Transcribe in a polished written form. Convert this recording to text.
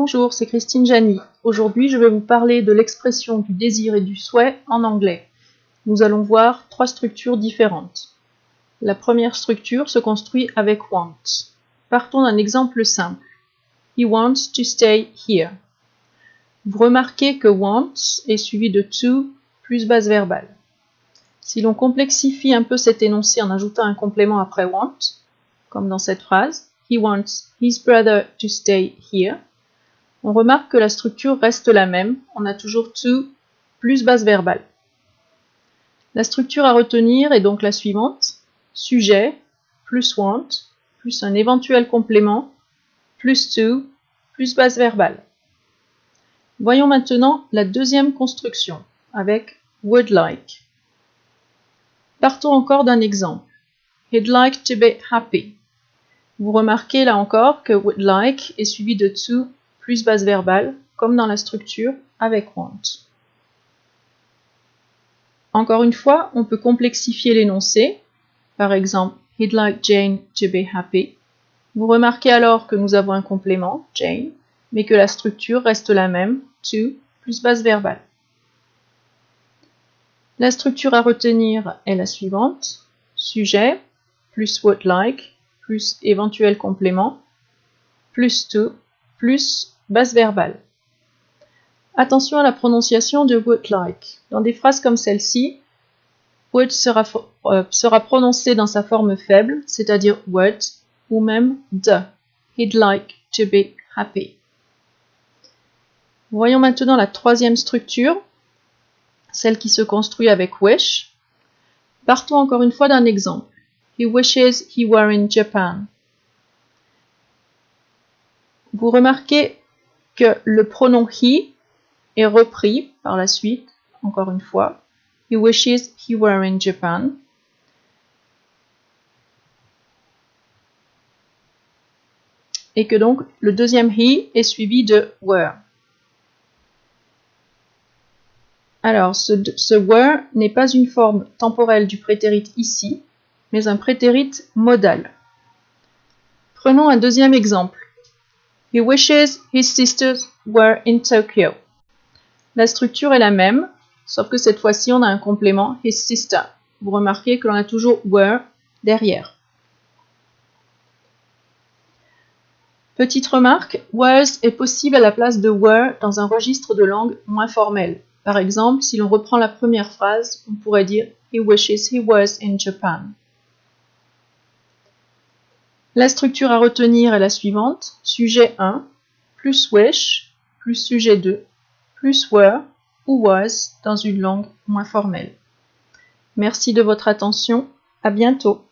Bonjour, c'est Christine Jany. Aujourd'hui, je vais vous parler de l'expression du désir et du souhait en anglais. Nous allons voir trois structures différentes. La première structure se construit avec want. Partons d'un exemple simple. He wants to stay here. Vous remarquez que want est suivi de to plus base verbale. Si l'on complexifie un peu cet énoncé en ajoutant un complément après want, comme dans cette phrase, he wants his brother to stay here, on remarque que la structure reste la même, on a toujours to plus base verbale. La structure à retenir est donc la suivante, sujet plus want plus un éventuel complément plus to plus base verbale. Voyons maintenant la deuxième construction avec would like. Partons encore d'un exemple. He'd like to be happy. Vous remarquez là encore que would like est suivi de to plus base verbale, comme dans la structure avec want. Encore une fois, on peut complexifier l'énoncé. Par exemple, he'd like Jane to be happy. Vous remarquez alors que nous avons un complément, Jane, mais que la structure reste la même, to plus base verbale. La structure à retenir est la suivante, sujet plus would like plus éventuel complément plus to plus base verbale. Attention à la prononciation de would like. Dans des phrases comme celle-ci, would sera prononcé dans sa forme faible, c'est-à-dire would, ou même the. He'd like to be happy. Voyons maintenant la troisième structure, celle qui se construit avec wish. Partons encore une fois d'un exemple. He wishes he were in Japan. Vous remarquez que le pronom he est repris par la suite, encore une fois. He wishes he were in Japan. Et que donc le deuxième he est suivi de were. Alors, ce were n'est pas une forme temporelle du prétérit ici, mais un prétérit modal. Prenons un deuxième exemple. He wishes his sisters were in Tokyo. La structure est la même, sauf que cette fois-ci on a un complément, his sister. Vous remarquez que l'on a toujours were derrière. Petite remarque, was est possible à la place de were dans un registre de langue moins formel. Par exemple, si l'on reprend la première phrase, on pourrait dire He wishes he was in Japan. La structure à retenir est la suivante, sujet 1, plus wish, plus sujet 2, plus were ou was dans une langue moins formelle. Merci de votre attention, à bientôt.